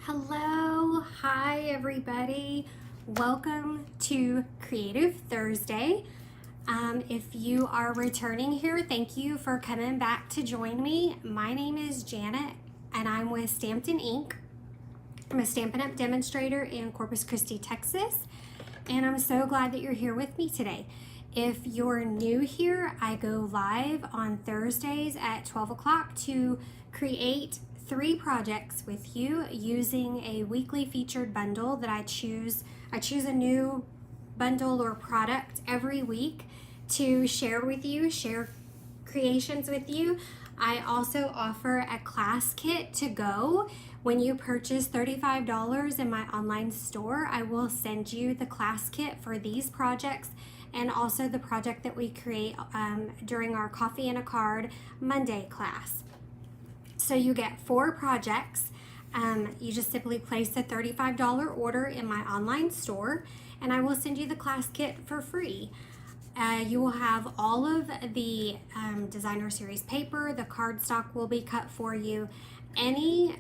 Hello, hi everybody. Welcome to Creative Thursday. If you are returning here, thank you for coming back to join me. My name is Janet and I'm with Stampin' Inc. I'm a Stampin' Up demonstrator in Corpus Christi, Texas, and I'm so glad that you're here with me today. If you're new here, I go live on Thursdays at 12 o'clock to create 3 projects with you using a weekly featured bundle that I choose. I choose a new bundle or product every week to share with you, share creations with you. I also offer a class kit to go. When you purchase $35 in my online store, I will send you the class kit for these projects and also the project that we create during our Coffee and a Card Monday class. So you get 4 projects. You just simply place a $35 order in my online store and I will send you the class kit for free. You will have all of the designer series paper. The cardstock will be cut for you. Any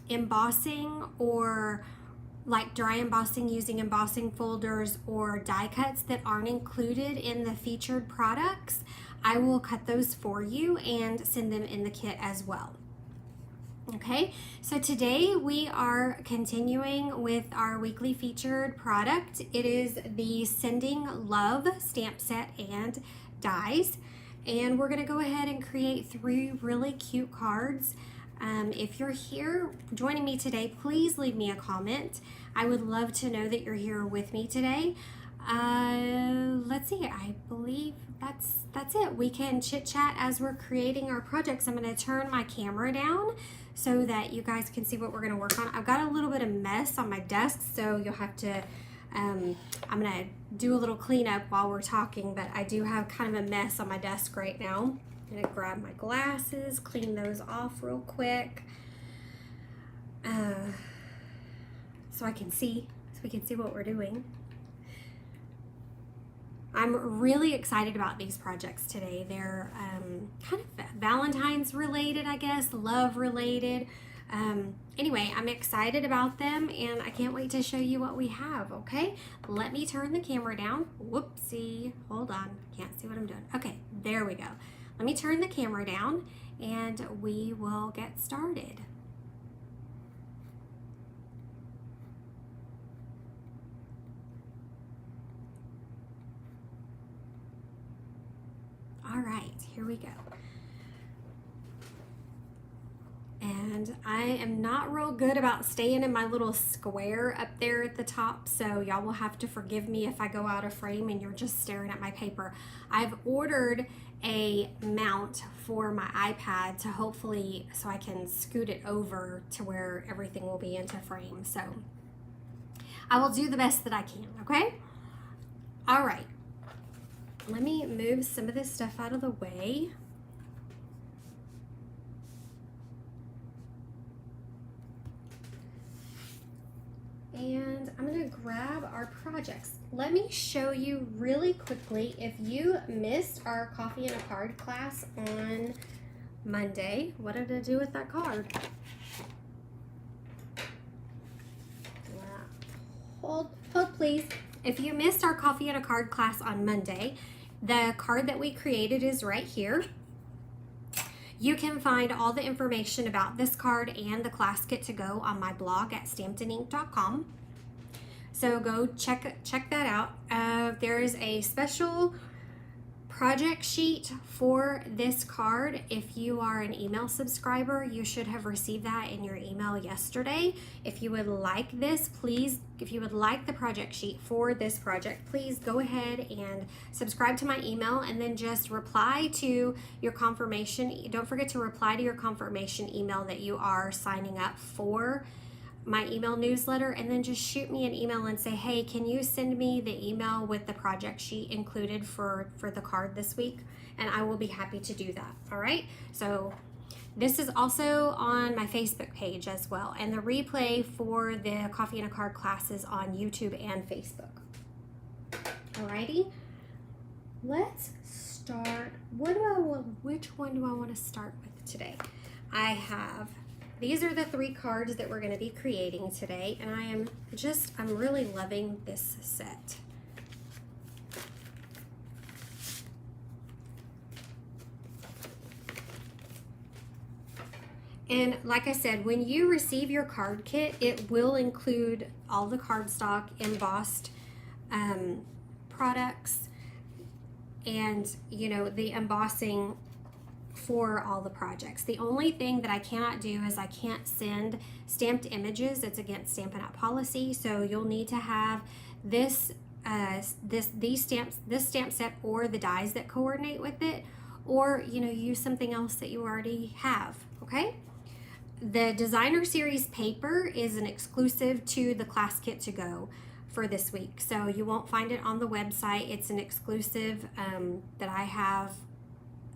embossing or like dry embossing using embossing folders or die cuts that aren't included in the featured products, I will cut those for you and send them in the kit as well. Okay, so today we are continuing with our weekly featured product. It is the Sending Love stamp set and dies, and we're going to go ahead and create 3 really cute cards. If you're here joining me today, please leave me a comment. I would love to know that you're here with me today. Let's see, I believe that's it. We can chit chat as we're creating our projects. I'm going to turn my camera down so that you guys can see what we're going to work on. I've got a little bit of mess on my desk, so you'll have to, I'm going to do a little cleanup while we're talking, but I do have kind of a mess on my desk right now. I'm going to grab my glasses, clean those off real quick, so we can see what we're doing. I'm really excited about these projects today. They're kind of Valentine's related, I guess, love related. Anyway, I'm excited about them and I can't wait to show you what we have, okay? Let me turn the camera down. Whoopsie, hold on, can't see what I'm doing. Okay, there we go. Let me turn the camera down and we will get started. All right, here we go. And I am not real good about staying in my little square up there at the top, so y'all will have to forgive me if I go out of frame and you're just staring at my paper. I've ordered a mount for my iPad to hopefully, so I can scoot it over to where everything will be into frame. So I will do the best that I can, okay? All right. Let me move some of this stuff out of the way. And I'm going to grab our projects. Let me show you really quickly. If you missed our Coffee and a Card class on Monday, what did I do with that card? Hold please. If you missed our Coffee and a Card class on Monday, the card that we created is right here. You can find all the information about this card and the class kit to go on my blog at stampininc.com. So go check that out. There is a special project sheet for this card. If you are an email subscriber, you should have received that in your email yesterday. If you would like this, please, if you would like the project sheet for this project, please go ahead and subscribe to my email and then just reply to your confirmation. Don't forget to reply to your confirmation email that you are signing up for my email newsletter, and then just shoot me an email and say, hey, can you send me the email with the project sheet included for the card this week? And I will be happy to do that. All right, so this is also on my Facebook page as well, and the replay for the Coffee and a Card classes on YouTube and Facebook. Alrighty, let's start. Which one do I want to start with today? I have these are the 3 cards that we're going to be creating today, and I'm really loving this set. And like I said, when you receive your card kit, it will include all the cardstock, embossed products, and you know, the embossing for all the projects. The only thing that I cannot do is I can't send stamped images. It's against Stampin' Up policy. So you'll need to have this stamp set or the dies that coordinate with it, or you know, use something else that you already have. Okay. The designer series paper is an exclusive to the class kit to go for this week, so you won't find it on the website. It's an exclusive that I have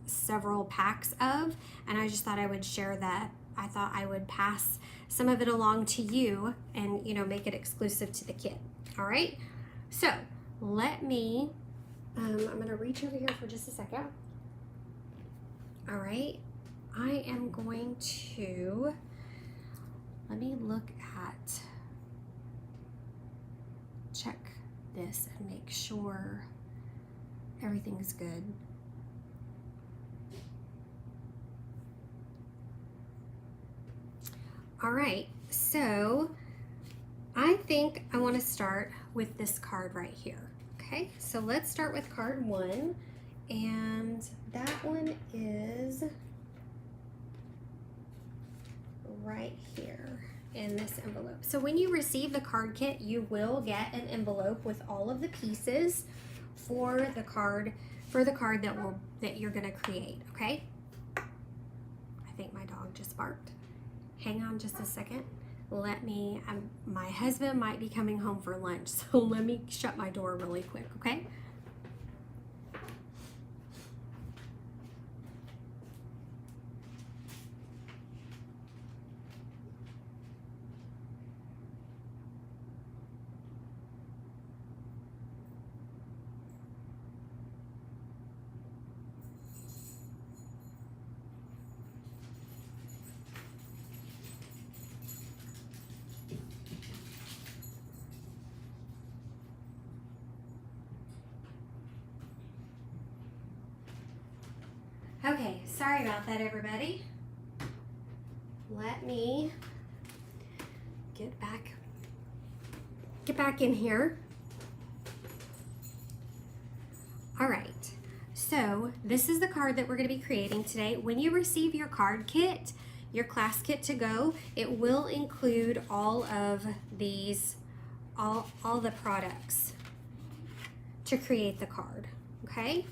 several packs of, and I just thought I would share that. I thought I would pass some of it along to you and, you know, make it exclusive to the kit. All right, so let me I'm gonna reach over here for just a second. All right, I am going to, let me look at, check this and make sure everything's good. All right, so I think I want to start with this card right here. Okay, so let's start with card 1, and that one is right here in this envelope. So when you receive the card kit, you will get an envelope with all of the pieces for the card that you're going to create. Okay, I think my dog just barked. Hang on just a second. Let me, my husband might be coming home for lunch, so let me shut my door really quick, okay? Okay, sorry about that, everybody. Let me get back in here. All right, so this is the card that we're going to be creating today. When you receive your card kit, your class kit to go, it will include all of these, all the products to create the card, okay?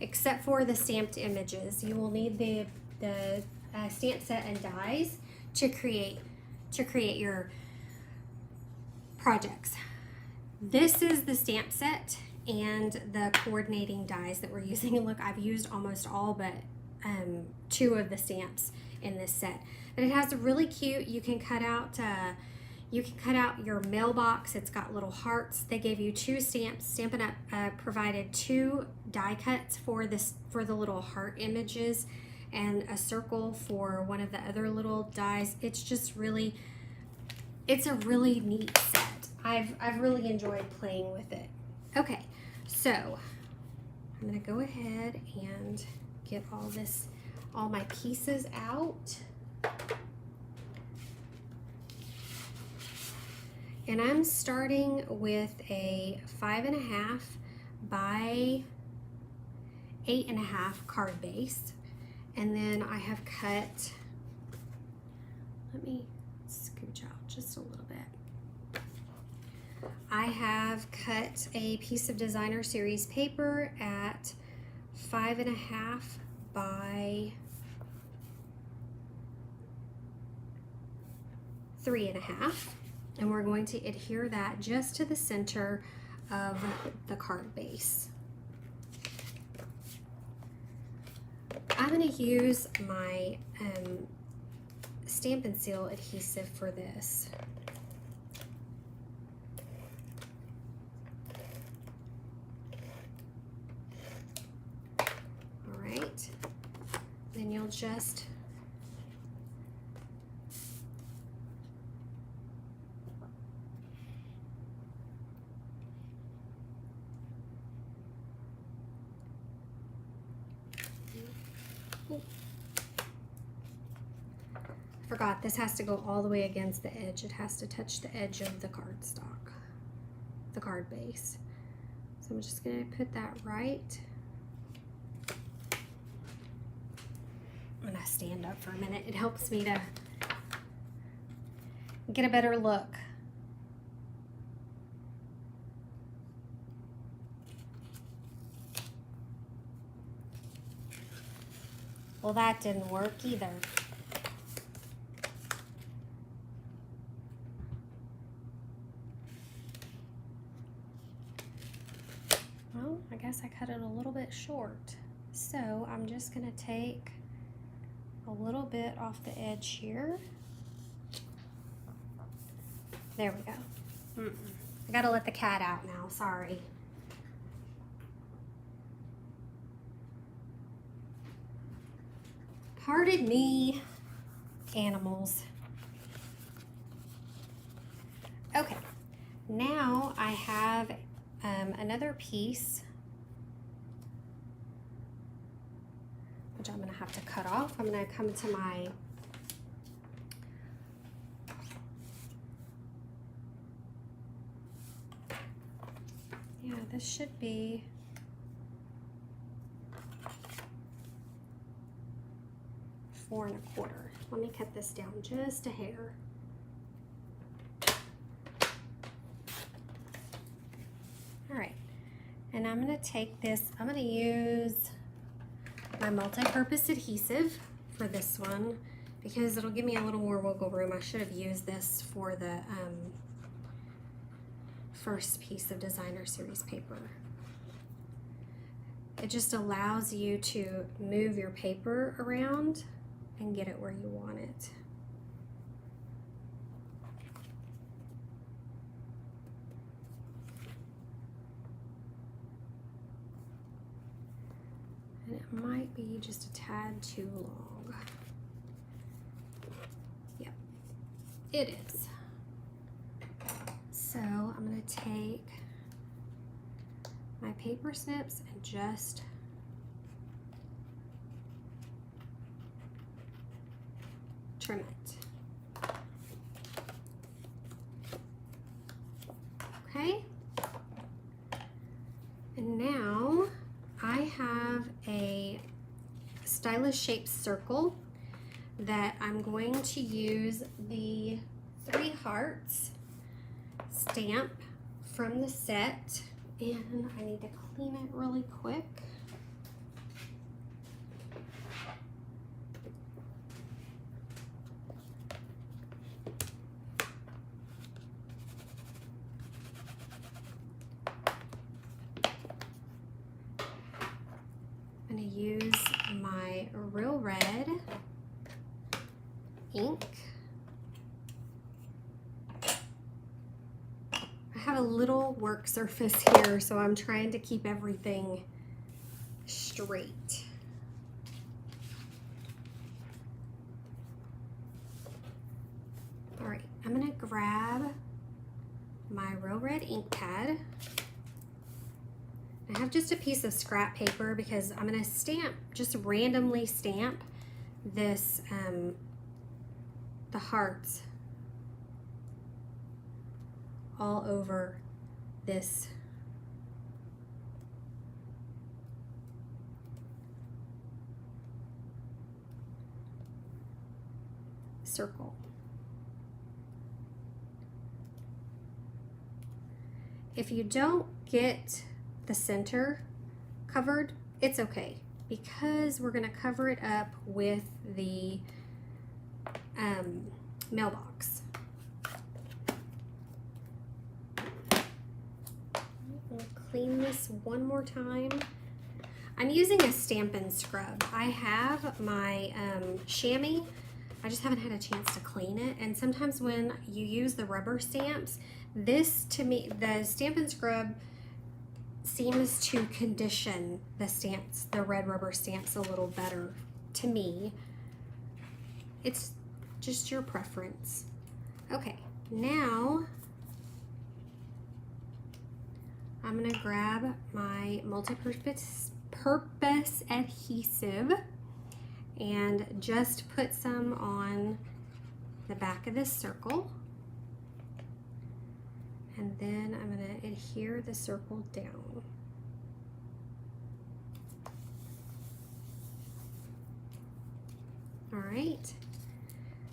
Except for the stamped images. You will need the stamp set and dies to create your projects. This is the stamp set and the coordinating dies that we're using. And look, I've used almost all but 2 of the stamps in this set. But it has a really cute, you can cut out your mailbox. It's got little hearts. They gave you 2 stamps. Stampin' Up provided 2 die cuts for the little heart images and a circle for one of the other little dies. It's just really, it's a really neat set. I've really enjoyed playing with it. Okay, so I'm gonna go ahead and get all my pieces out. And I'm starting with a 5.5 by 8.5 card base. And then I have cut, let me scooch out just a little bit. I have cut a piece of designer series paper at 5.5 by 3.5. And we're going to adhere that just to the center of the card base. I'm going to use my Stamp and Seal adhesive for this. All right, then you'll just Forgot, this has to go all the way against the edge. It has to touch the edge of the cardstock, the card base. So I'm just gonna put that right. I'm gonna stand up for a minute. It helps me to get a better look. Well, that didn't work either. Well, I guess I cut it a little bit short. So I'm just gonna take a little bit off the edge here. There we go. I gotta let the cat out now, sorry. Pardon me, animals. Okay, now I have another piece, which I'm gonna have to cut off. I'm gonna come to my this should be four and a quarter. Let me cut this down just a hair. All right, and I'm gonna take this, I'm gonna use my multi-purpose adhesive for this one because it'll give me a little more wiggle room. I should have used this for the first piece of designer series paper. It just allows you to move your paper around and get it where you want it. And it might be just a tad too long. Yep, it is. So I'm going to take my paper snips and just trim it. Okay. And now I have a stylish shaped circle that I'm going to use the 3 hearts stamp from the set, and I need to clean it really quick. I'm going to use my Real Red ink. I have a little work surface here, so I'm trying to keep everything straight. All right, I'm gonna grab my Real Red ink pad. I have just a piece of scrap paper because I'm gonna stamp, just randomly stamp this, the hearts all over this circle. If you don't get the center covered, it's okay, because we're going to cover it up with the mailbox. I'll clean this one more time. I'm using a Stampin' scrub. I have my chamois. I just haven't had a chance to clean it, and sometimes when you use the rubber stamps, this, to me, the Stampin' scrub seems to condition the stamps, the red rubber stamps, a little better to me. It's just your preference. Okay, now I'm gonna grab my multi-purpose adhesive, and just put some on the back of this circle. And then I'm going to adhere the circle down. All right,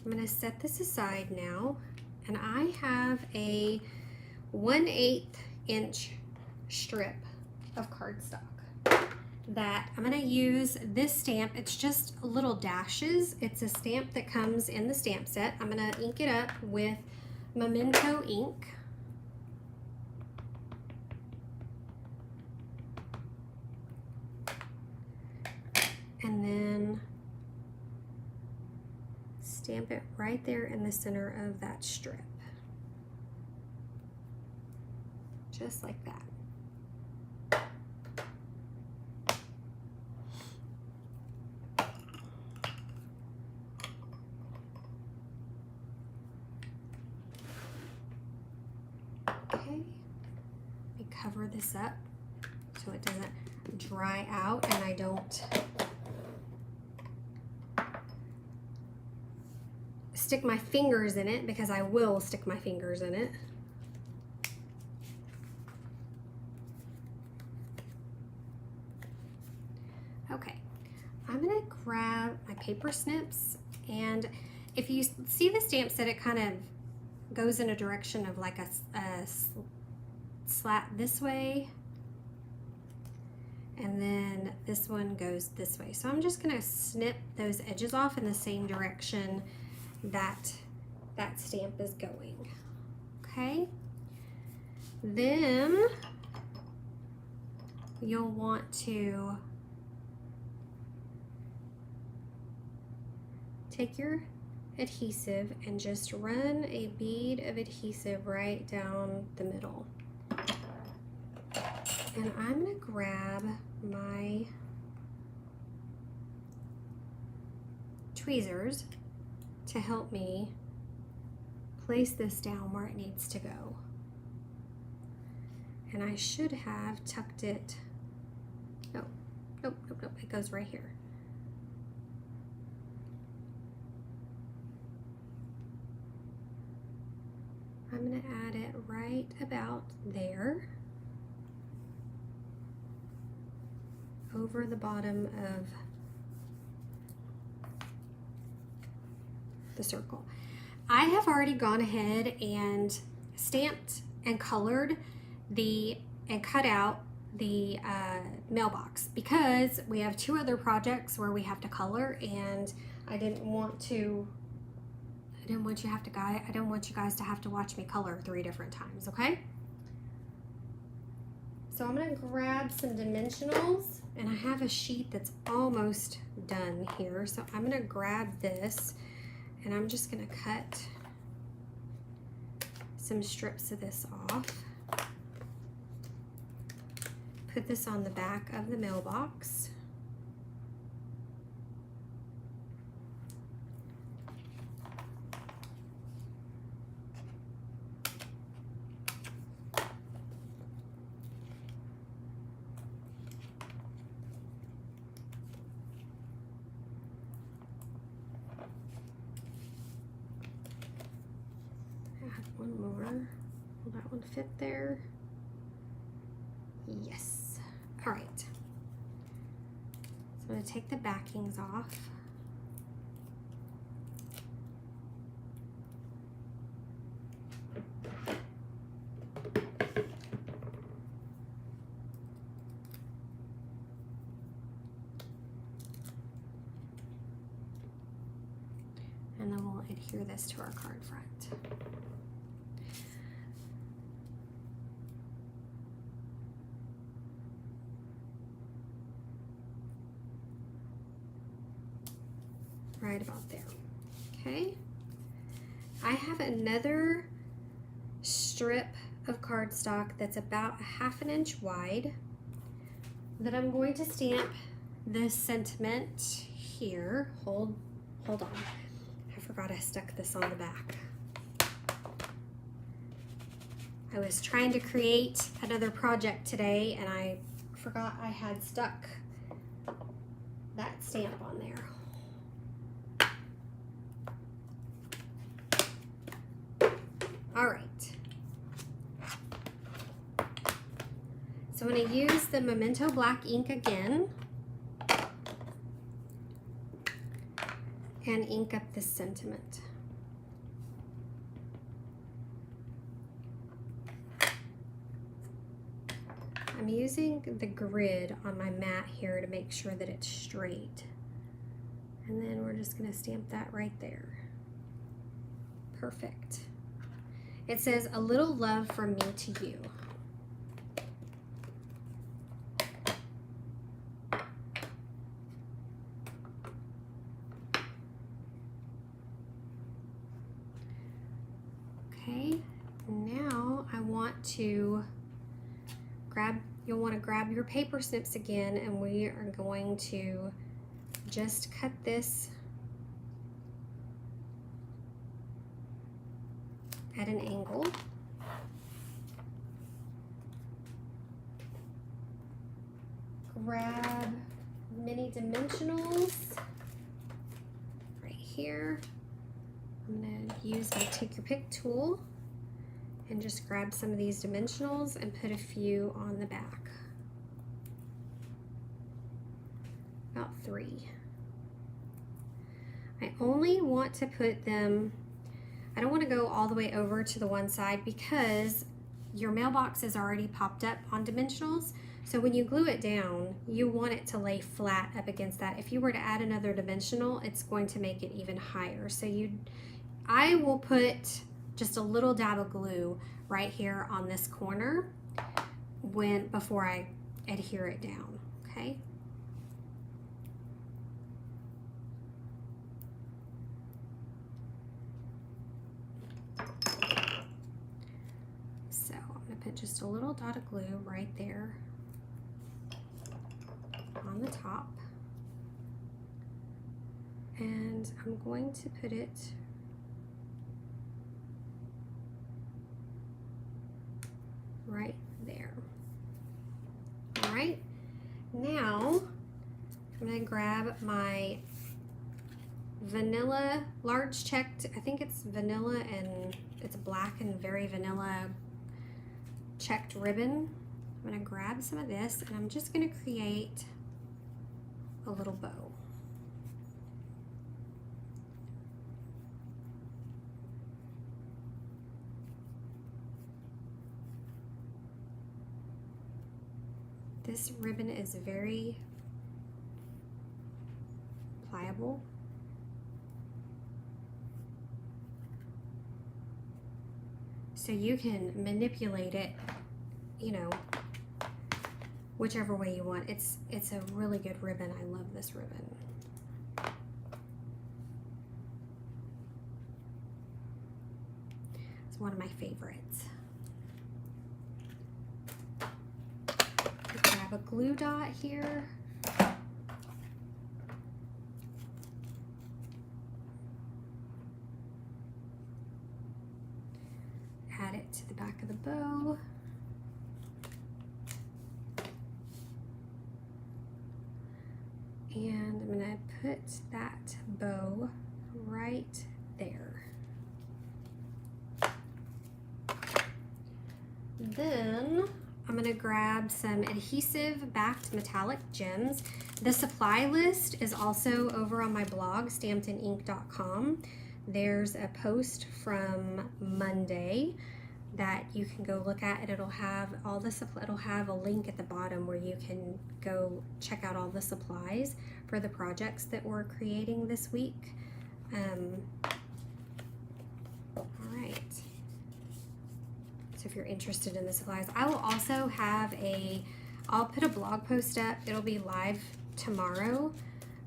I'm going to set this aside now, and I have a 1/8 inch strip of cardstock that I'm going to use this stamp. It's just little dashes. It's a stamp that comes in the stamp set. I'm going to ink it up with Memento ink. And then stamp it right there in the center of that strip. Just like that. Okay, let me cover this up so it doesn't dry out and I don't stick my fingers in it, because I will stick my fingers in it. Okay, I'm gonna grab my paper snips, and if you see the stamp set, it kind of goes in a direction of like a slat this way, and then this one goes this way. So I'm just gonna snip those edges off in the same direction that stamp is going. Okay, then you'll want to take your adhesive and just run a bead of adhesive right down the middle. And I'm going to grab my tweezers to help me place this down where it needs to go. And I should have tucked it. No, nope, nope, nope, it goes right here. I'm going to add it right about there, over the bottom of the circle. I have already gone ahead and stamped and colored and cut out the mailbox, because we have 2 other projects where we have to color, and I didn't want you guys to have to watch me color 3 different times, okay? So I'm gonna grab some dimensionals, and I have a sheet that's almost done here. So I'm gonna grab this, and I'm just gonna cut some strips of this off. Put this on the back of the mailbox. One more. Will that one fit there? Yes. All right. So I'm going to take the backings off. And then we'll adhere this to our card front. Right about there. Okay, I have another strip of cardstock that's about 1/2 inch wide that I'm going to stamp this sentiment here. Hold on, I forgot I stuck this on the back. I was trying to create another project today and I forgot I had stuck that stamp on there. So I'm going to use the Memento Black ink again and ink up this sentiment. I'm using the grid on my mat here to make sure that it's straight. And then we're just going to stamp that right there. Perfect. It says, "A little love from me to you." Okay, now I want to you'll want to grab your paper snips again, and we are going to just cut this at an angle. Grab mini dimensionals right here. I'm going to use my take your pick tool and just grab some of these dimensionals and put a few on the back. About 3. I only want to put them, I don't want to go all the way over to the one side because your mailbox is already popped up on dimensionals. So when you glue it down, you want it to lay flat up against that. If you were to add another dimensional, it's going to make it even higher. So I will put just a little dab of glue right here on this corner before I adhere it down, okay? So I'm gonna put just a little dot of glue right there on the top. And I'm going to put it right there. All right, now I'm going to grab my vanilla large checked, I think it's vanilla and it's black and very vanilla checked ribbon. I'm going to grab some of this and I'm just going to create a little bow. This ribbon is very pliable. So you can manipulate it, you know, whichever way you want. It's a really good ribbon. I love this ribbon. It's one of my favorites. Grab a glue dot here. Add it to the back of the bow. And I'm going to put that bow right there. Then I'm going to grab some adhesive backed metallic gems. The supply list is also over on my blog, stampedinink.com. There's a post from Monday that you can go look at, and it'll have all the supply. It'll have a link at the bottom where you can go check out all the supplies for the projects that we're creating this week. All right. So if you're interested in the supplies, I will also have I'll put a blog post up. It'll be live tomorrow,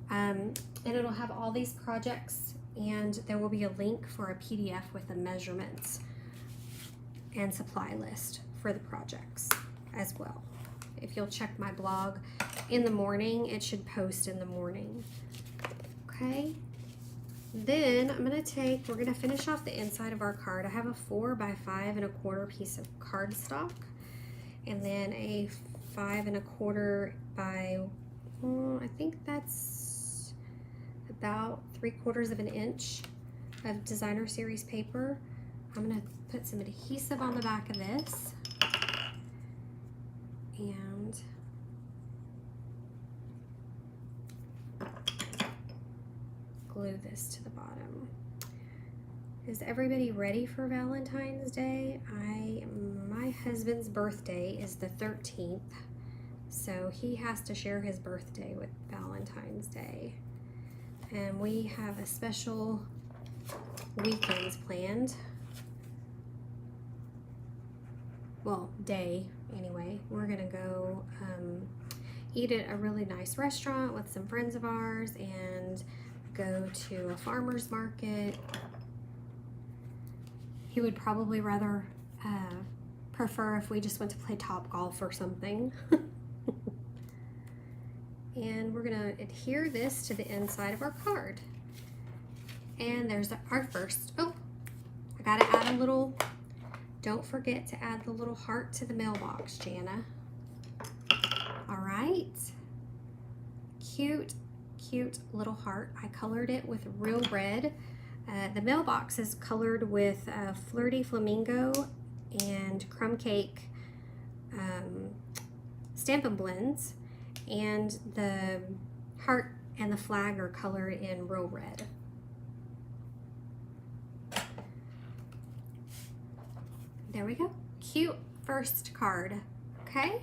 and it'll have all these projects, and there will be a link for a PDF with the measurements and supply list for the projects as well. If you'll check my blog in the morning, it should post in the morning. Okay. Then we're gonna finish off the inside of our card. I have a 4 by 5 1/4 piece of cardstock, and then a 5 1/4 by, I think that's about 3/4 of an inch of designer series paper. I'm gonna put some adhesive on the back of this, and glue this to the bottom. Is everybody ready for Valentine's Day? My husband's birthday is the 13th, so he has to share his birthday with Valentine's Day. And we have a special weekends planned. Well, day anyway. We're gonna go eat at a really nice restaurant with some friends of ours and go to a farmer's market. He would probably rather prefer if we just went to play Topgolf or something. And we're gonna adhere this to the inside of our card. And there's our first, oh, I gotta add a little, don't forget to add the little heart to the mailbox, Jana. All right, cute, cute little heart. I colored it with real red. The mailbox is colored with Flirty Flamingo and Crumb Cake Stampin' Blends, and the heart and the flag are colored in real red. There we go. Cute first card. Okay,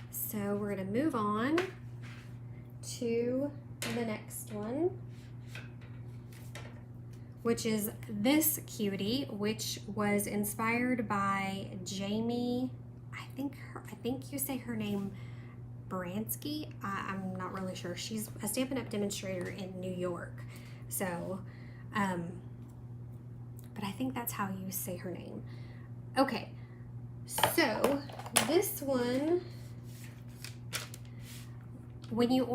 so we're gonna move on to the next one, which is this cutie, which was inspired by Jamie. I think you say her name Bransky. I'm not really sure. She's a Stampin' Up! Demonstrator in New York. So, but I think that's how you say her name. Okay, so this one, when you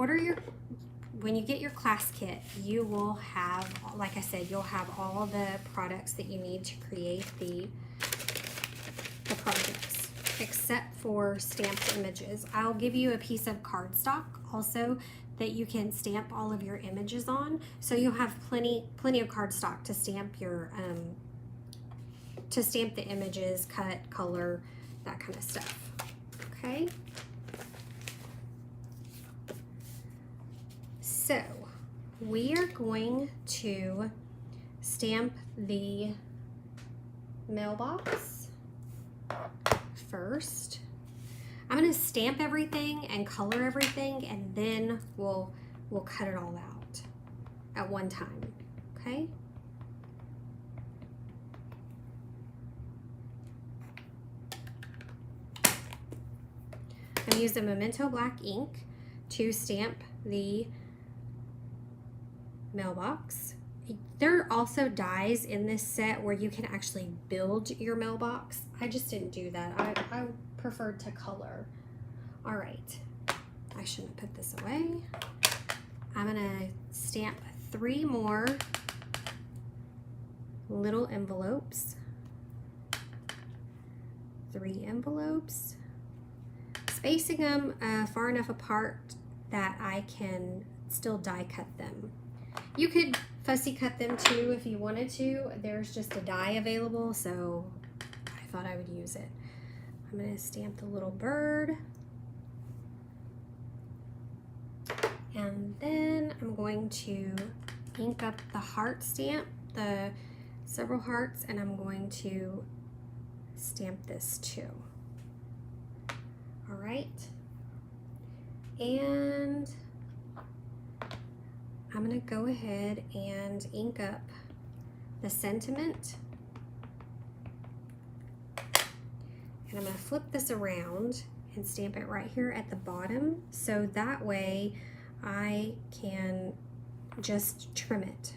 get your class kit, you will have, like I said, you'll have all the products that you need to create the projects, except for stamped images. I'll give you a piece of cardstock also that you can stamp all of your images on, so you'll have plenty of cardstock to stamp your the images, cut, color, that kind of stuff. Okay. So we are going to stamp the mailbox first. I'm going to stamp everything and color everything, and then we'll cut it all out at one time. Okay. I'm going to use the Memento Black ink to stamp the mailbox. There are also dies in this set where you can actually build your mailbox. I just didn't do that. I preferred to color. All right, I shouldn't put this away. I'm gonna stamp 3 more little envelopes. 3 envelopes. Spacing them far enough apart that I can still die cut them. You could fussy cut them too if you wanted to. There's just a die available, so I thought I would use it. I'm going to stamp the little bird. And then I'm going to ink up the heart stamp, the several hearts, and I'm going to stamp this too. All right. And I'm going to go ahead and ink up the sentiment. And I'm going to flip this around and stamp it right here at the bottom, so that way I can just trim it.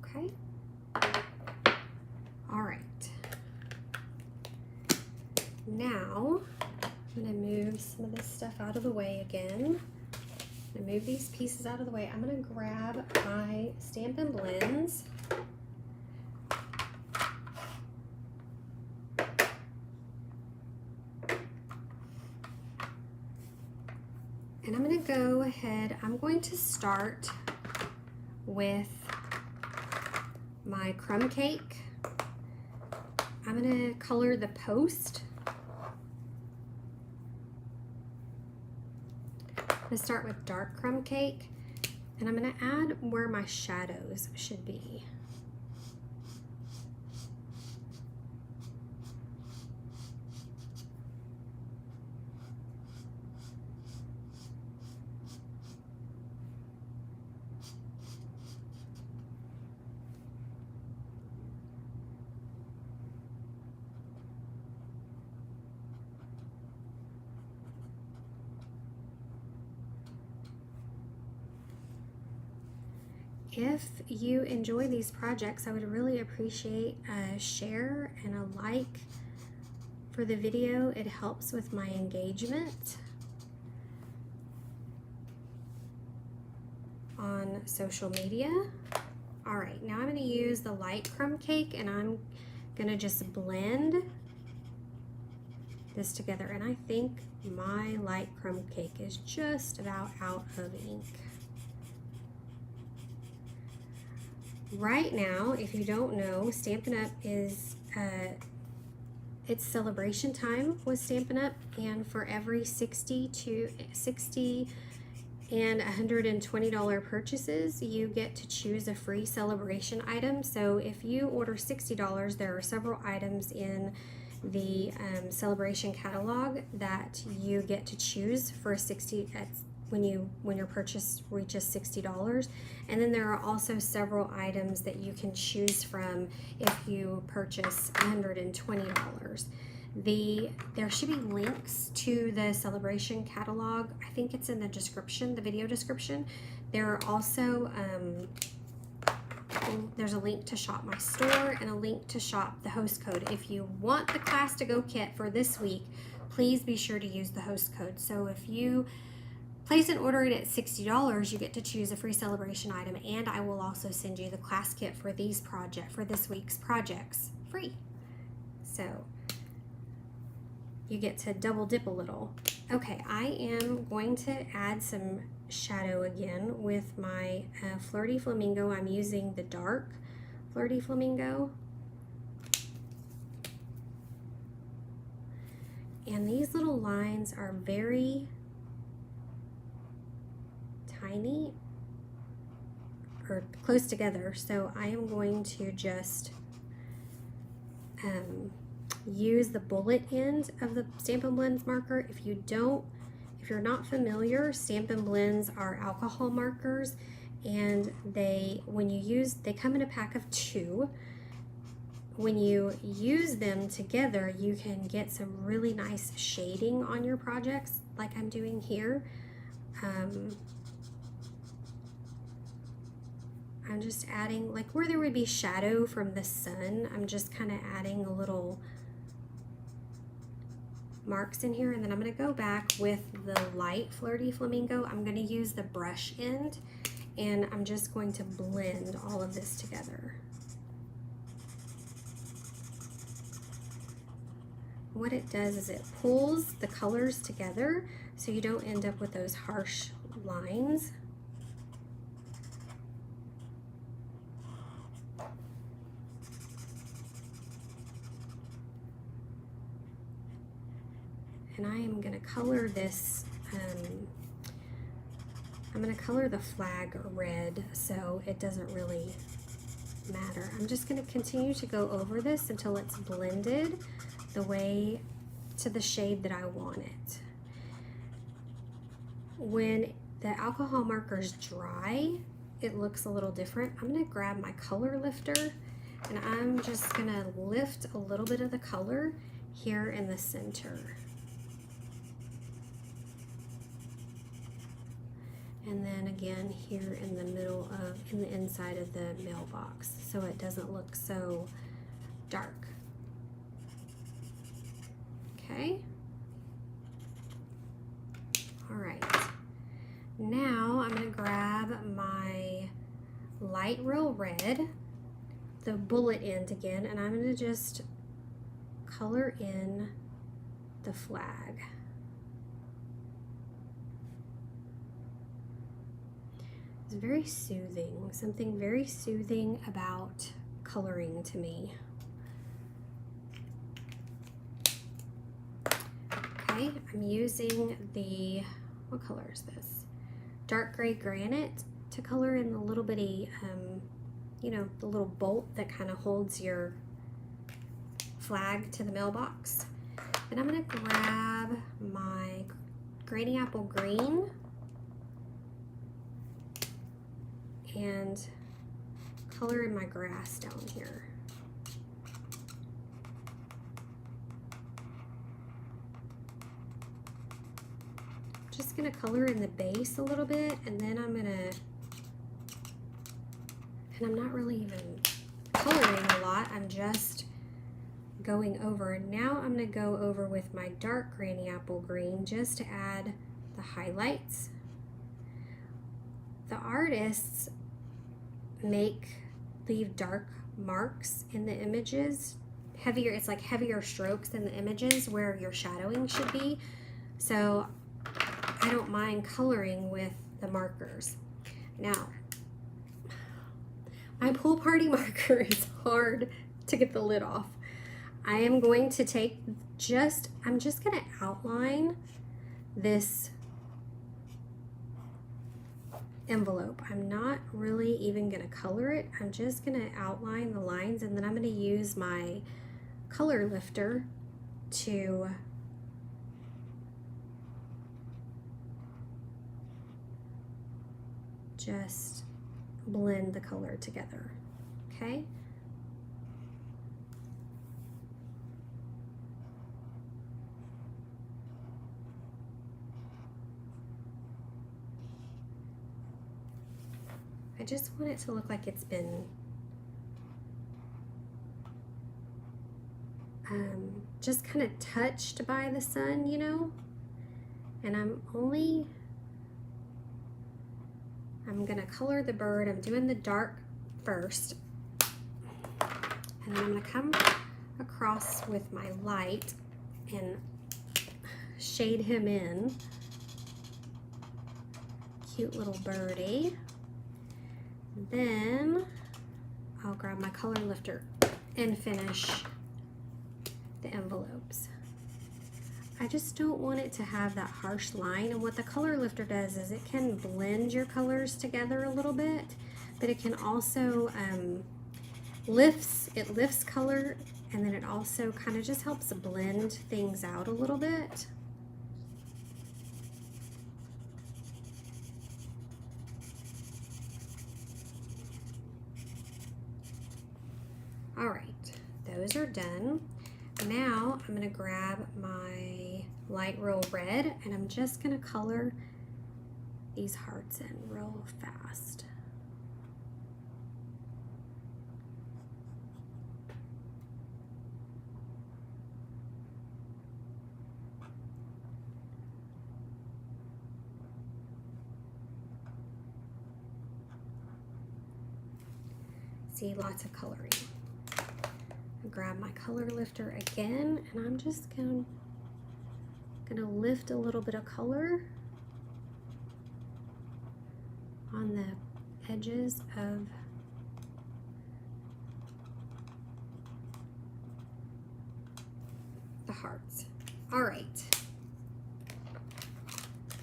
Okay. All right. Now I'm going to move some of this stuff out of the way again. I'm going to move these pieces out of the way. I'm going to grab my Stampin' Blends. And I'm going to go ahead, I'm going to start with my crumb cake I'm gonna color the post. I'm gonna start with dark crumb cake, and I'm gonna add where my shadows should be. If you enjoy these projects, I would really appreciate a share and a like for the video. It helps with my engagement on social media. All right, now I'm going to use the light crumb cake, and I'm going to just blend this together. And I think my light crumb cake is just about out of ink. Right now, if you don't know, Stampin' Up is it's celebration time with Stampin' Up, and for every $60 and $120 purchases, you get to choose a free celebration item. So if you order $60, there are several items in the celebration catalog that you get to choose for when your purchase reaches $60. And then there are also several items that you can choose from if you purchase $120. There should be links to the celebration catalog. I think it's in the description, the video description. There are also there's a link to shop my store and a link to shop the host code. If you want the class to go kit for this week, please be sure to use the host code. So if you place an order at $60, you get to choose a free celebration item, and I will also send you the class kit for this week's projects free. So you get to double dip a little. Okay, I am going to add some shadow again with my Flirty Flamingo. I'm using the dark Flirty Flamingo. And these little lines are very tiny or close together, so I am going to just use the bullet end of the Stampin' Blends marker. If you're not familiar, Stampin' Blends are alcohol markers, and they come in a pack of 2. When you use them together, you can get some really nice shading on your projects, like I'm doing here. I'm just adding, like where there would be shadow from the sun, I'm just kind of adding a little marks in here, and then I'm going to go back with the light Flirty Flamingo. I'm going to use the brush end, and I'm just going to blend all of this together. What it does is it pulls the colors together so you don't end up with those harsh lines. And I am going to color this, I'm going to color the flag red so it doesn't really matter. I'm just going to continue to go over this until it's blended the way to the shade that I want it. When the alcohol marker's dry, it looks a little different. I'm going to grab my color lifter, and I'm just going to lift a little bit of the color here in the center. And then again here in the middle in the inside of the mailbox, so it doesn't look so dark. Okay. All right. Now I'm going to grab my light real red, the bullet end again, and I'm going to just color in the flag. It's very soothing, something very soothing about coloring to me. Okay, I'm using the, what color is this? Dark gray granite to color in the little bitty, you know, the little bolt that kind of holds your flag to the mailbox. And I'm gonna grab my Granny Apple Green and color in my grass down here. Just gonna color in the base a little bit, and then I'm not really even coloring a lot, I'm just going over. Now I'm gonna go over with my dark Granny Apple Green just to add the highlights. The artists leave dark marks in the images, heavier, it's like heavier strokes in the images where your shadowing should be. So I don't mind coloring with the markers. Now, my pool party marker is hard to get the lid off. I am going to take I'm just gonna outline this envelope. I'm not really even gonna color it. I'm just gonna outline the lines, and then I'm gonna use my color lifter to just blend the color together, okay? I just want it to look like it's been just kind of touched by the sun, you know? And I'm gonna color the bird. I'm doing the dark first, and then I'm gonna come across with my light and shade him in. Cute little birdie. Then I'll grab my color lifter and finish the envelopes. I just don't want it to have that harsh line, and what the color lifter does is it can blend your colors together a little bit, but it can also lifts color, and then it also kind of just helps blend things out a little bit. All right, those are done. Now I'm gonna grab my light real red, and I'm just gonna color these hearts in real fast. See, lots of coloring. Grab my color lifter again, and I'm just gonna lift a little bit of color on the edges of the hearts. All right,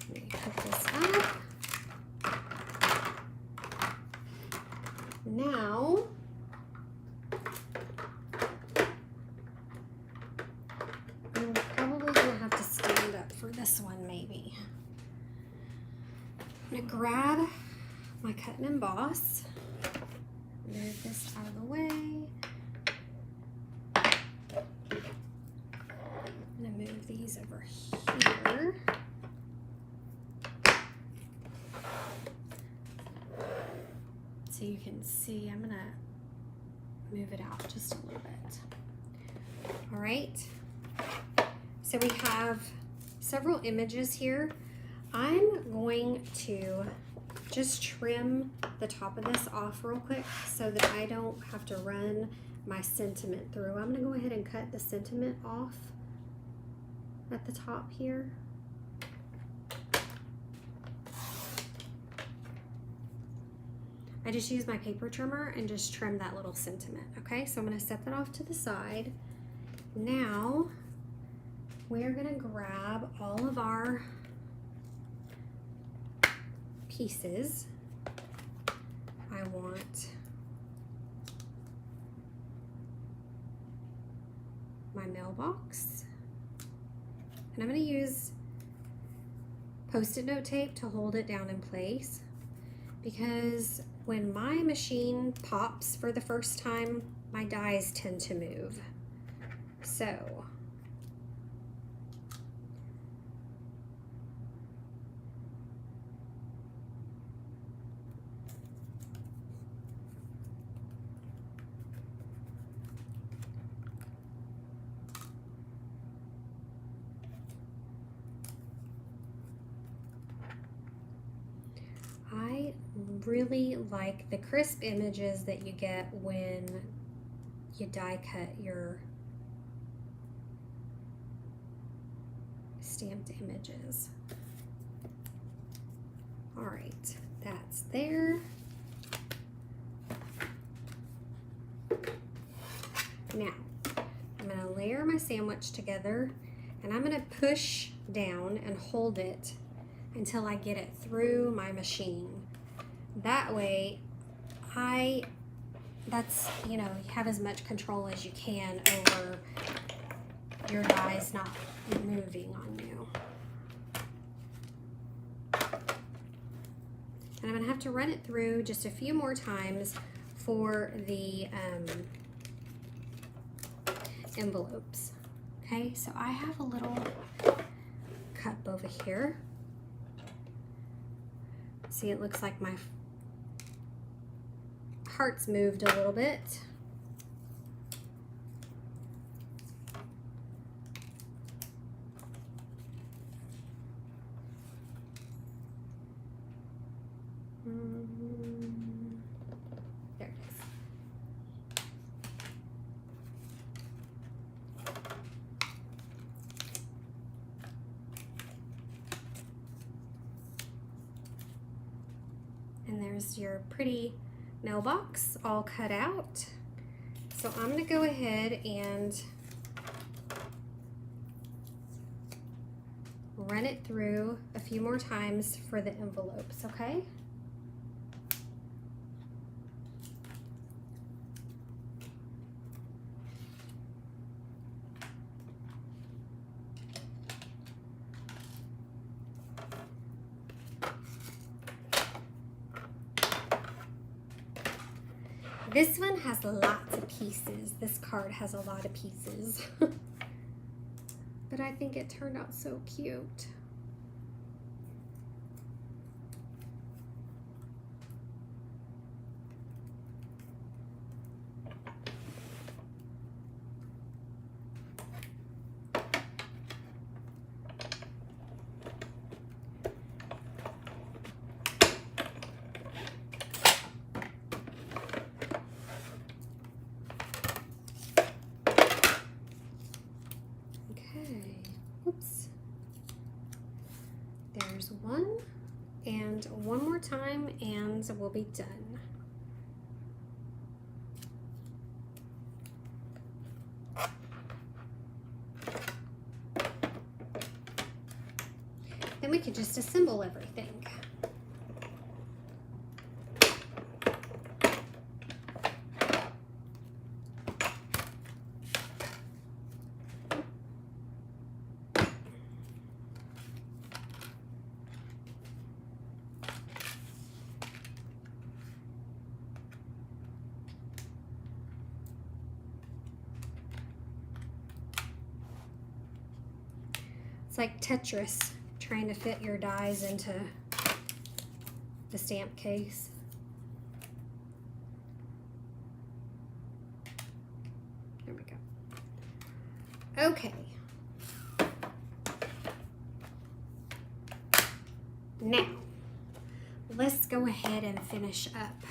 let me put this up. Now for this one, maybe. I'm gonna grab my cut and emboss, move this out of the way. I'm gonna move these over here. So you can see, I'm gonna move it out just a little bit. All right, so we have several images here. I'm going to just trim the top of this off real quick so that I don't have to run my sentiment through. I'm gonna go ahead and cut the sentiment off at the top here. I just use my paper trimmer and just trim that little sentiment, okay? So I'm gonna set that off to the side. Now, we're gonna grab all of our pieces. I want my mailbox, and I'm going to use Post-it note tape to hold it down in place, because when my machine pops for the first time, my dies tend to move. So I really like the crisp images that you get when you die cut your stamped images. All right, that's there. Now, I'm gonna layer my sandwich together, and I'm gonna push down and hold it until I get it through my machine. That way, you know, you have as much control as you can over your dies not moving on you. And I'm gonna have to run it through just a few more times for the envelopes. Okay, so I have a little cup over here. See, it looks like my heart's moved a little bit. There it is. And there's your pretty mailbox all cut out. So I'm going to go ahead and run it through a few more times for the envelopes, okay? This one has lots of pieces. This card has a lot of pieces. But I think it turned out so cute. Oops. There's one, and one more time, and we'll be done. Then we can just assemble everything. It's like Tetris, trying to fit your dies into the stamp case. There we go. Okay. Now, let's go ahead and finish up.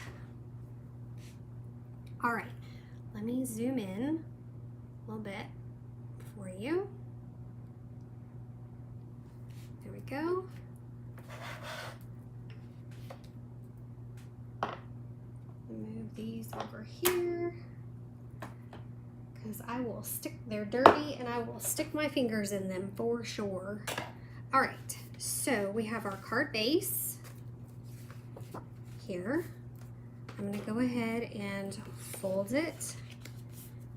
All right, let me zoom in a little bit for you. There we go. Move these over here, because they're dirty and I will stick my fingers in them for sure. All right, so we have our card base here. I'm gonna go ahead and fold it,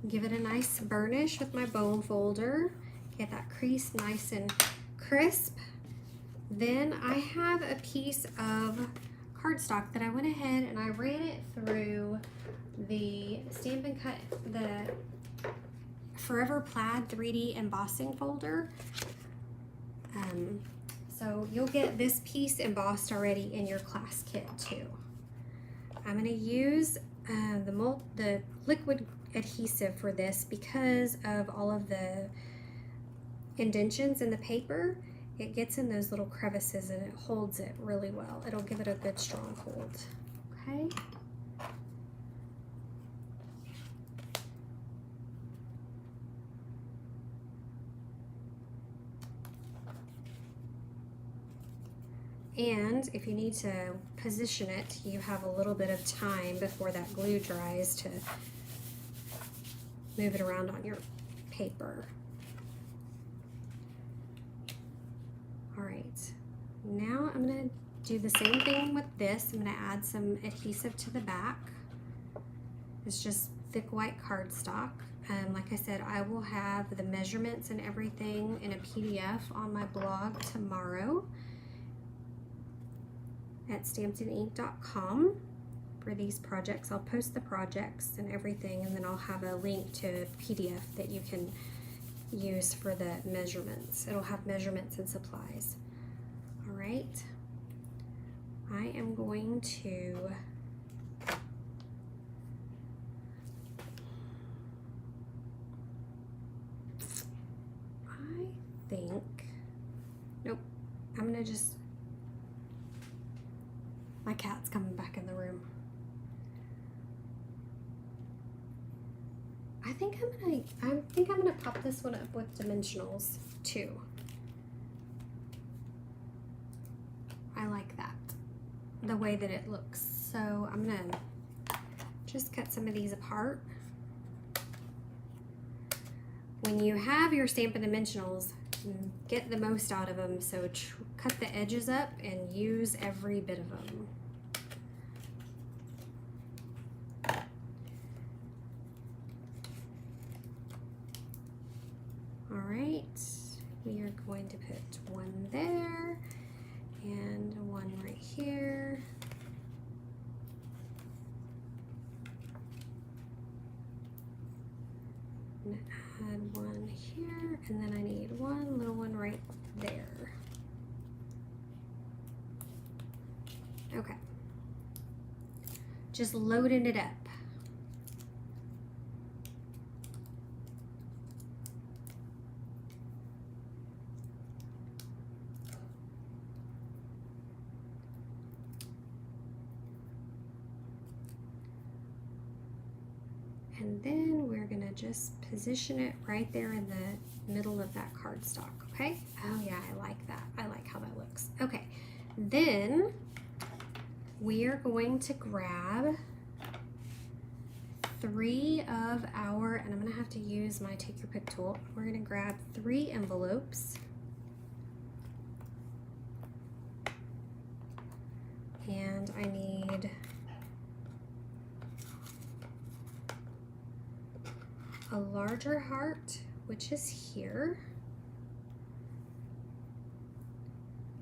give it a nice burnish with my bone folder, get that crease nice and crisp. Then I have a piece of cardstock that I went ahead and I ran it through the Stampin' Cut, the Forever Plaid 3D embossing folder. So you'll get this piece embossed already in your class kit too. I'm going to use the liquid adhesive for this because of all of the indentions in the paper. It gets in those little crevices and it holds it really well. It'll give it a good strong hold. Okay. And if you need to position it, you have a little bit of time before that glue dries to move it around on your paper. All right, now I'm gonna do the same thing with this. I'm gonna add some adhesive to the back. It's just thick white cardstock. Like I said, I will have the measurements and everything in a PDF on my blog tomorrow at stampedinink.com for these projects. I'll post the projects and everything, and then I'll have a link to a PDF that you can use for the measurements. It'll have measurements and supplies. All right, I am going to nope, I'm gonna just, my cat's coming back in the room. I think I'm gonna pop this one up with dimensionals too. I like that, the way that it looks. So I'm gonna just cut some of these apart. When you have your Stampin' Dimensionals, get the most out of them. So cut the edges up and use every bit of them. All right, we are going to put one there and one right here. I'm gonna add one here, and then I need one little one right there. Okay, just loading it up. And then we're gonna just position it right there in the middle of that cardstock, okay? Oh yeah, I like that. I like how that looks. Okay, then we are going to grab three of our, and I'm gonna have to use my Take Your Pick tool. We're gonna grab 3 envelopes. And I need a larger heart, which is here.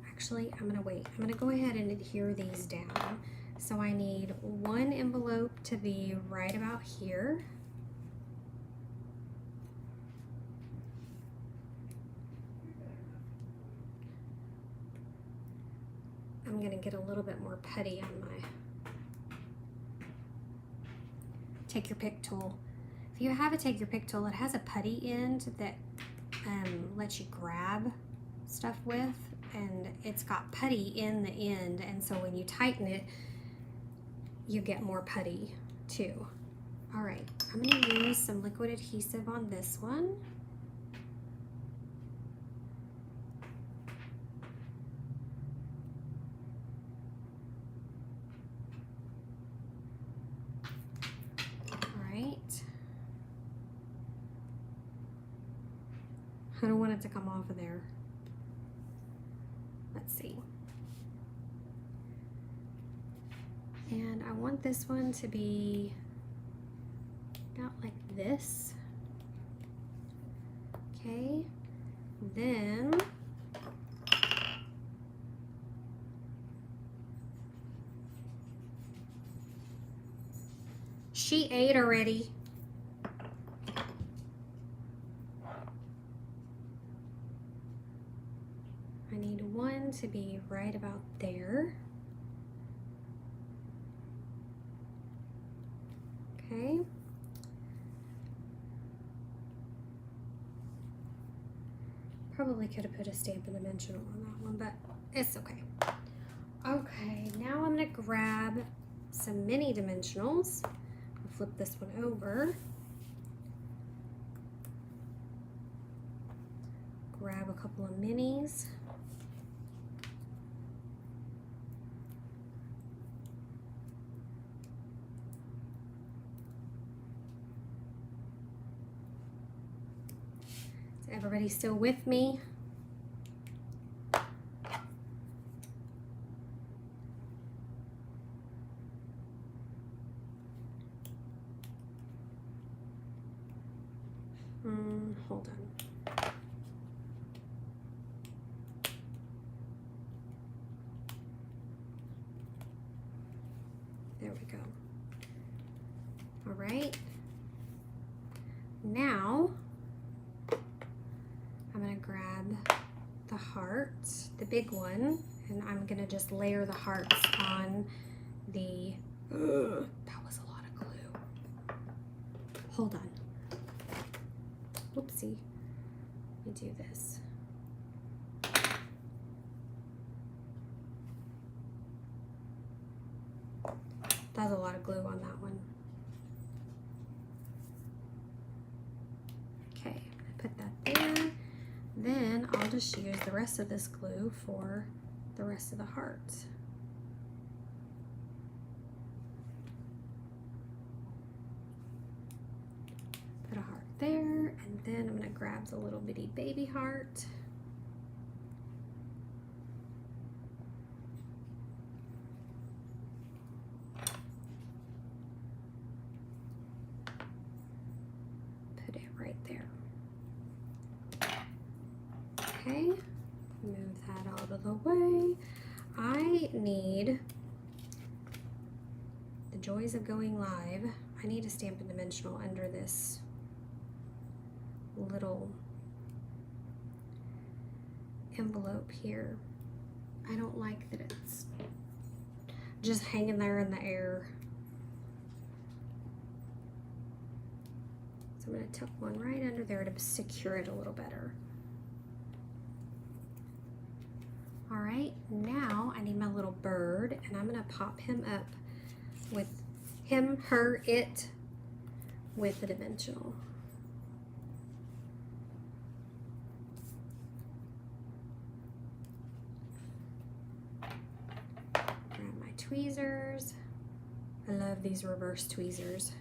Actually, I'm gonna go ahead and adhere these down. So I need 1 envelope to be right about here. I'm gonna get a little bit more putty on my Take Your Pick tool. If you have a Take Your Pick tool, it has a putty end that lets you grab stuff with, and it's got putty in the end, and so when you tighten it, you get more putty too. All right, I'm gonna use some liquid adhesive on this one. All right. I don't want it to come off of there. Let's see. And I want this one to be about like this. Okay, then she ate already. I need one to be right about there. Okay. Probably could have put a Stampin' Dimensional on that one, but it's okay. Okay, now I'm gonna grab some mini dimensionals. I'll flip this one over. Grab a couple of minis. Is everybody still with me? Hold on. There we go. All right. Now, I'm gonna grab the heart, the big one, and I'm gonna just layer the hearts on the, that was a lot of glue. Hold on. Oopsie. Let me do this. That's a lot of glue on that one. Okay, put that there. Then I'll just use the rest of this glue for the rest of the hearts. Put a heart there, and then I'm gonna grab the little bitty baby heart. Put it right there. Okay, move that out of the way. I need the joys of going live. I need a Stampin' Dimensional under this little envelope here. I don't like that it's just hanging there in the air. So I'm going to tuck one right under there to secure it a little better. All right, now I need my little bird, and I'm going to pop him up with him, her, it with the dimensional. Grab my tweezers. I love these reverse tweezers.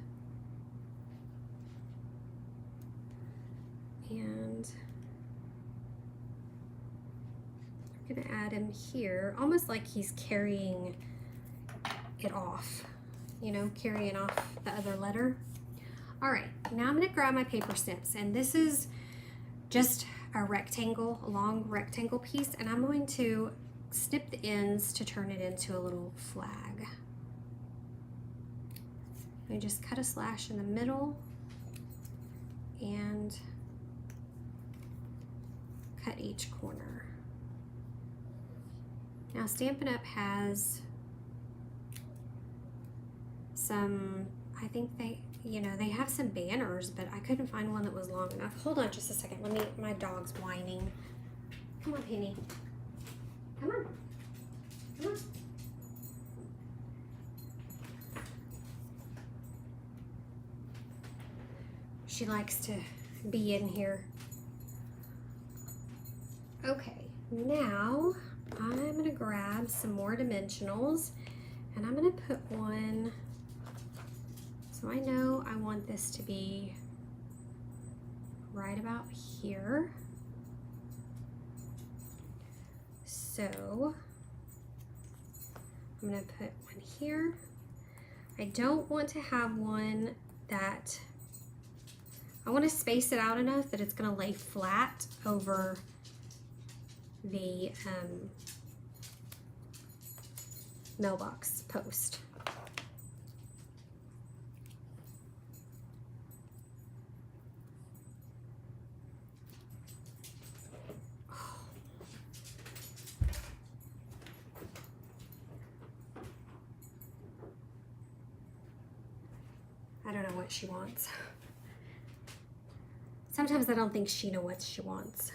And I'm gonna add him here, almost like he's carrying it off, you know, carrying off the other letter. All right, now I'm gonna grab my paper snips, and this is just a rectangle, a long rectangle piece, and I'm going to snip the ends to turn it into a little flag. I just cut a slash in the middle and cut each corner. Now Stampin' Up has some, I think they, you know, they have some banners, but I couldn't find one that was long enough. Hold on just a second. Let me, my dog's whining. Come on, Penny. Come on. Come on. She likes to be in here. Okay, now I'm gonna grab some more dimensionals, and I'm gonna put one, so I know I want this to be right about here. So I'm going to put one here. I don't want to have one that, I want to space it out enough that it's going to lay flat over the mailbox post. I don't know what she wants. Sometimes I don't think she knows what she wants.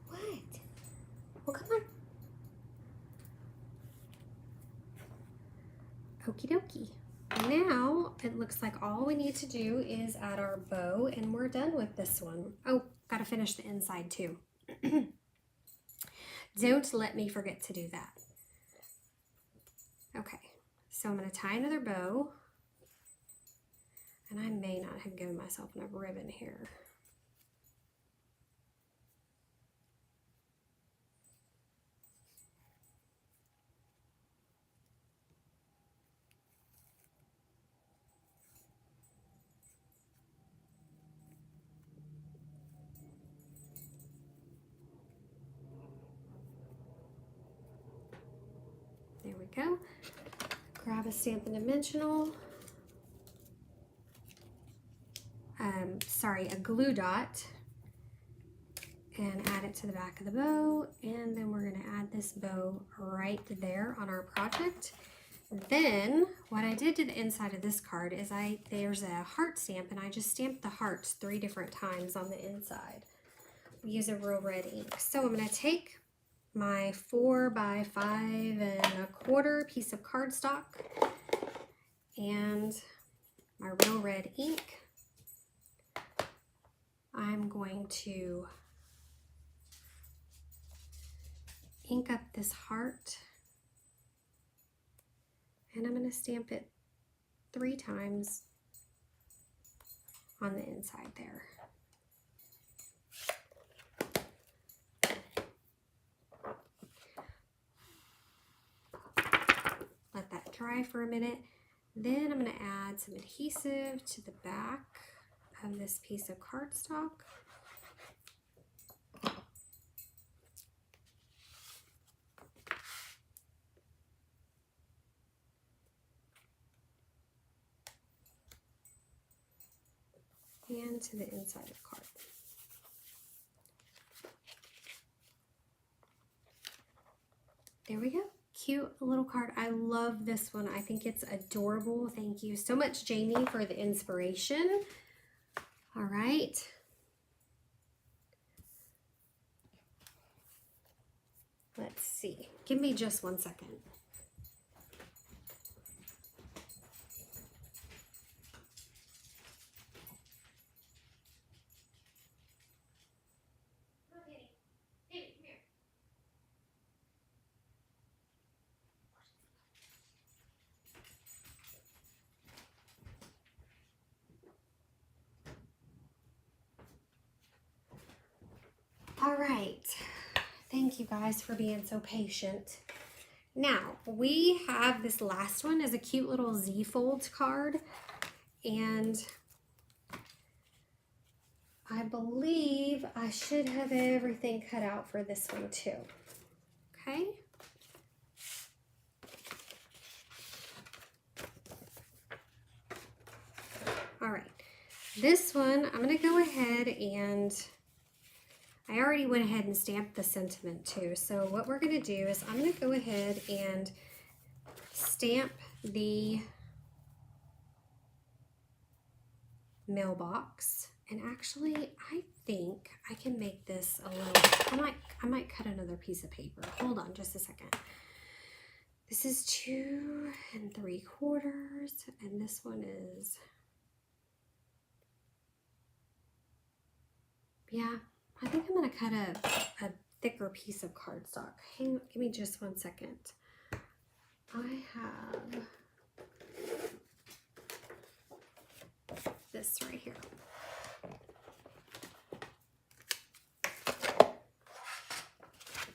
What? Well, come on. Okie dokie. Now it looks like all we need to do is add our bow and we're done with this one. Oh, gotta finish the inside too. Don't let me forget to do that. Okay, so I'm going to tie another bow, and I may not have given myself enough ribbon here. There we go. Grab a Stampin' Dimensional. A glue dot, and add it to the back of the bow. And then we're going to add this bow right there on our project. Then what I did to the inside of this card is there's a heart stamp, and I just stamped the hearts 3 different times on the inside. We use a real red ink. So I'm going to take my 4 by 5¼ piece of cardstock and my real red ink. I'm going to ink up this heart, and I'm going to stamp it 3 times on the inside there. Let that dry for a minute. Then I'm going to add some adhesive to the back of this piece of cardstock. And to the inside of the card. There we go. Cute little card. I love this one. I think it's adorable. Thank you so much, Jamie, for the inspiration. All right. Let's see. Give me just 1 second. All right, thank you guys for being so patient. Now, we have this last one as a cute little Z-fold card, and I believe I should have everything cut out for this one too, okay? All right, this one, I'm gonna go ahead and I already went ahead and stamped the sentiment too. So what we're going to do is I'm going to go ahead and stamp the mailbox. And actually, I think I can make this a little, I might cut another piece of paper. Hold on just a second. This is 2 3/4, and this one is, yeah. I think I'm going to cut a thicker piece of cardstock. Hang on, give me just 1 second. I have this right here.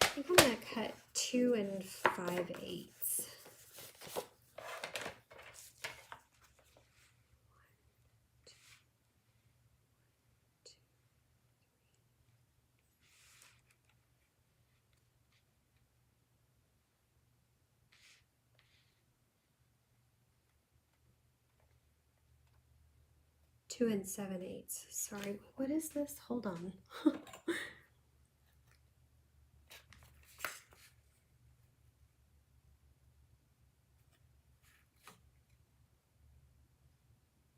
I think I'm going to cut 2 5/8. Two and 7/8. Sorry, what is this? Hold on.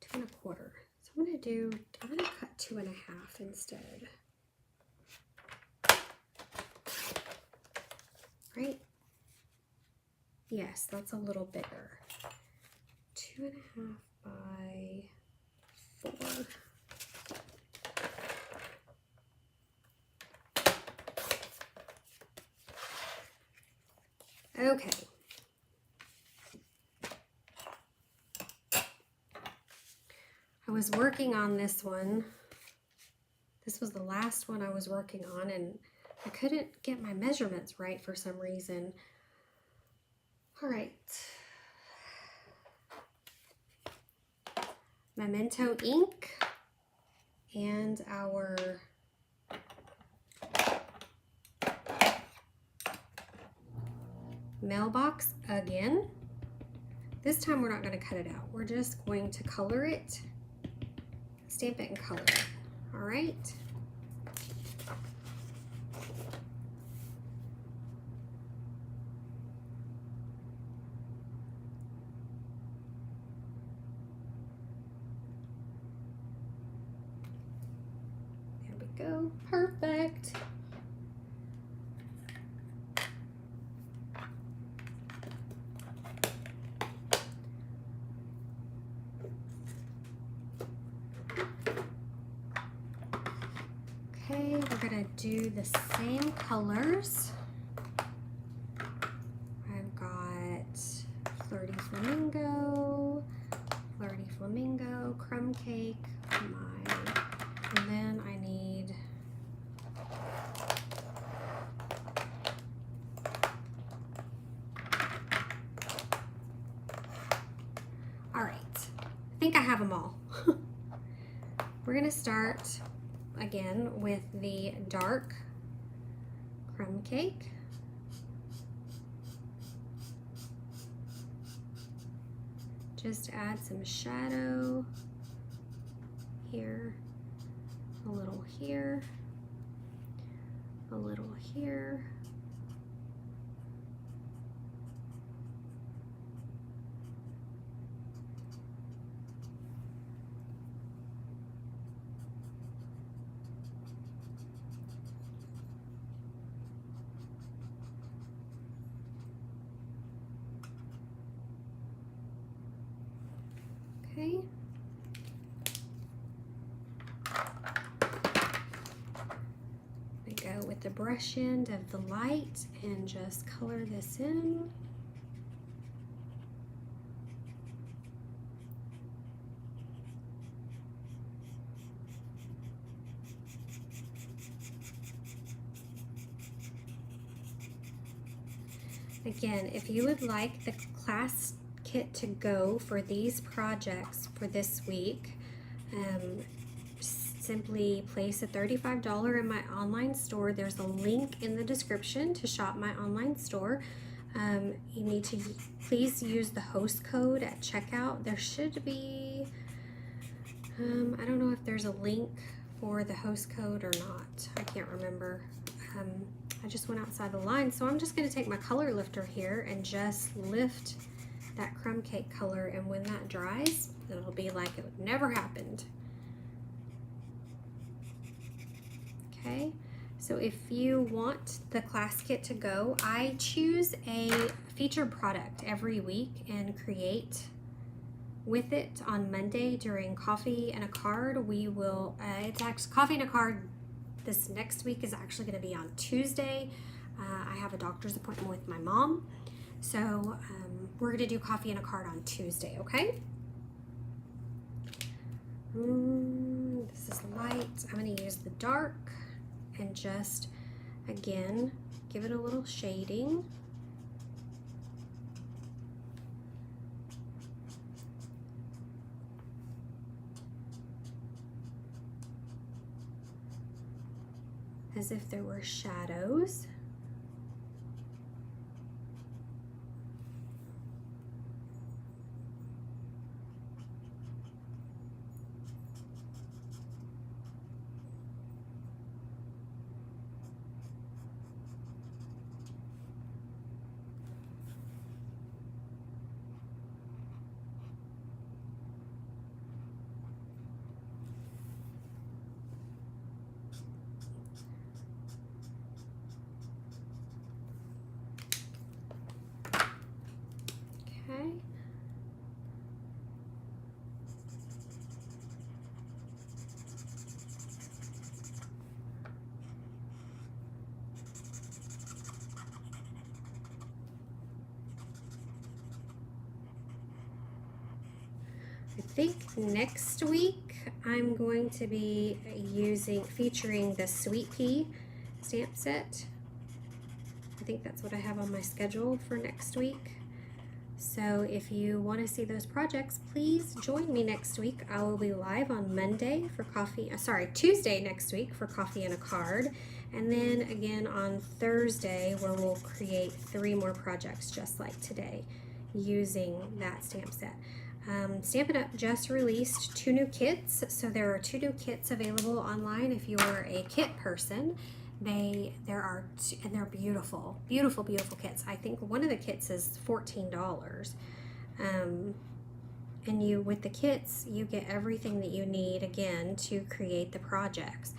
2 1/4. So I'm gonna cut 2 1/2 instead. Right? Yes, that's a little bigger. 2 1/2 by 4. Okay. I was working on this one. This was the last one I was working on, and I couldn't get my measurements right for some reason. All right. Memento ink and our mailbox again. This time we're not going to cut it out. We're just going to color it, stamp it and color it. All right. There we go. Perfect. Okay, we're gonna do the same colors. I've got Flirty Flamingo, Crumb Cake, and then I need all right, I think I have them all. We're gonna start again with the dark Crumb Cake. Just add some shadow here, a little here, a little here. Okay. I go with the brush end of the light and just color this in. Again, if you would like the class kit to go for these projects for this week, simply place a $35 in my online store. There's a link in the description to shop my online store. You need to please use the host code at checkout. There should be, I don't know if there's a link for the host code or not. I can't remember. I just went outside the line, so I'm just going to take my color lifter here and just lift that crumb cake color, and when that dries, it'll be like it never happened. Okay, so if you want the class kit to go, I choose a featured product every week and create with it on Monday during Coffee and a Card. We will, it's actually Coffee and a Card this next week is actually going to be on Tuesday. I have a doctor's appointment with my mom, so we're going to do Coffee and a Card on Tuesday, okay? This is light. I'm going to use the dark and just, again, give it a little shading. As if there were shadows. Okay. I think next week I'm going to be featuring the Sweet Pea stamp set. I think that's what I have on my schedule for next week. So if you want to see those projects, please join me next week. I will be live on Monday for Tuesday next week for Coffee and a Card. And then again on Thursday, where we'll create 3 more projects just like today using that stamp set. Stampin' Up just released 2 new kits. So there are 2 new kits available online if you're a kit person. There are, and they're beautiful, beautiful, beautiful kits. I think one of the kits is $14. And with the kits, you get everything that you need, again, to create the projects.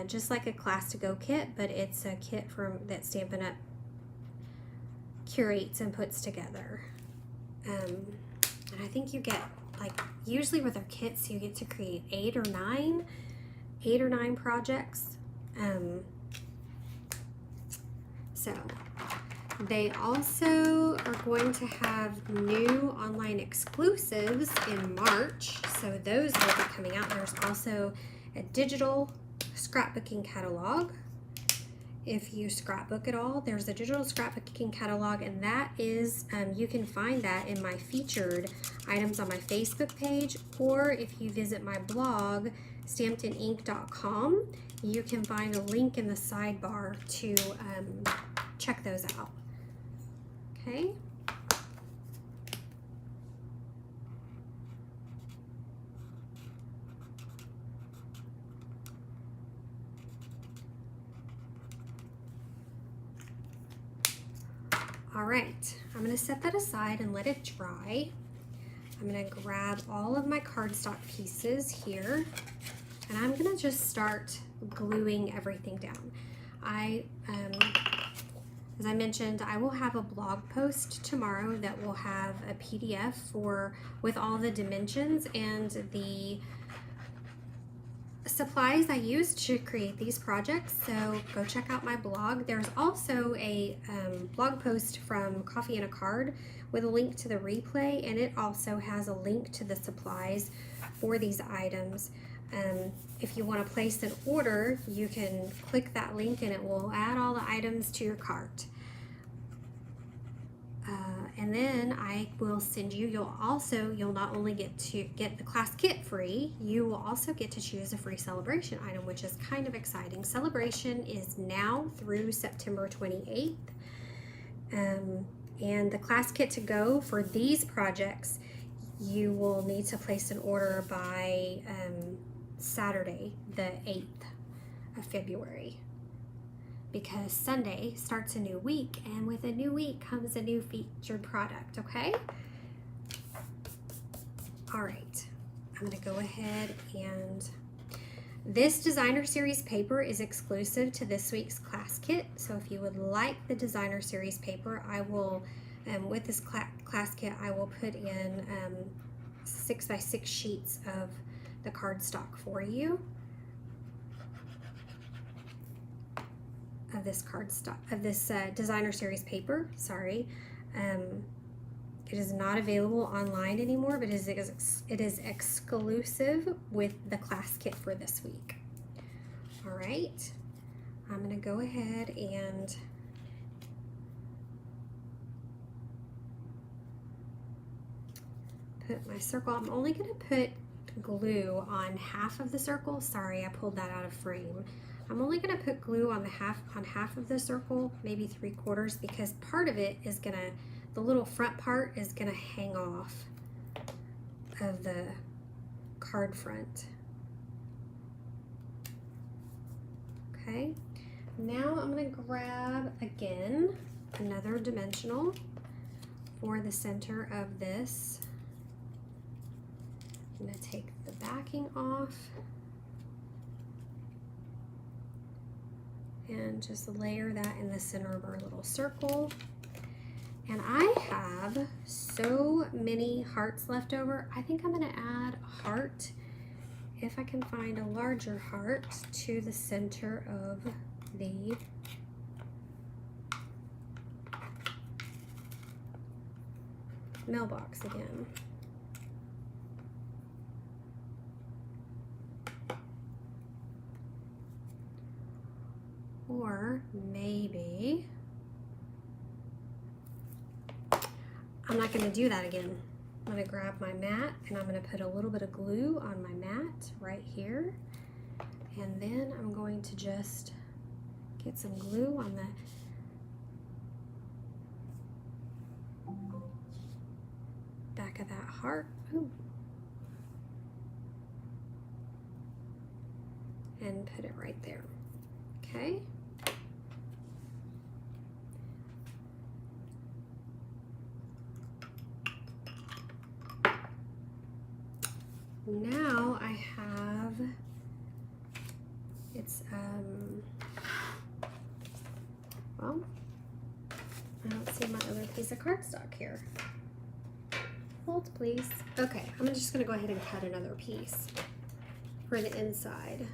Just like a Class to Go kit, but it's a kit that Stampin' Up curates and puts together. And I think you get, like, usually with our kits, you get to create 8 or 9 projects. So they also are going to have new online exclusives in March, so those will be coming out. There's also a digital scrapbooking catalog. If you scrapbook at all, there's a digital scrapbooking catalog, and that is, you can find that in my featured items on my Facebook page, or if you visit my blog, stampedinink.com, you can find a link in the sidebar to check those out. Okay. All right, I'm going to set that aside and let it dry. I'm going to grab all of my cardstock pieces here, and I'm going to just start gluing everything down. As I mentioned, I will have a blog post tomorrow that will have a PDF with all the dimensions and the supplies I used to create these projects, so go check out my blog. There's also a blog post from Coffee and a Card with a link to the replay, and it also has a link to the supplies for these items. If you want to place an order, you can click that link and it will add all the items to your cart. And then I will send you, you'll not only get to get the class kit free, you will also get to choose a free celebration item, which is kind of exciting. Celebration is now through September 28th. And the class kit to go for these projects, you will need to place an order by Saturday, the 8th of February. Because Sunday starts a new week, and with a new week comes a new featured product, okay? All right, I'm gonna go ahead and this designer series paper is exclusive to this week's class kit. So if you would like the designer series paper, I will, with this class kit, I will put in 6x6 sheets of the cardstock for you. Of this cardstock, of this designer series paper, sorry. It is not available online anymore, but it is exclusive with the class kit for this week. All right, I'm gonna go ahead and put my circle. I'm only gonna put glue on half of the circle. Sorry, I pulled that out of frame. I'm only gonna put glue on half of the circle, maybe 3/4, because part of it is gonna, the little front part is gonna hang off of the card front. Okay, now I'm gonna grab again another dimensional for the center of this. I'm gonna take the backing off and just layer that in the center of our little circle. And I have so many hearts left over. I think I'm gonna add a heart, if I can find a larger heart, to the center of the mailbox again. Or maybe, I'm not going to do that again. I'm going to grab my mat and I'm going to put a little bit of glue on my mat right here. And then I'm going to just get some glue on the back of that heart. Ooh. And put it right there. Okay. Now I have, it's, well, I don't see my other piece of cardstock here. Hold, please. Okay, I'm just gonna go ahead and cut another piece for the inside.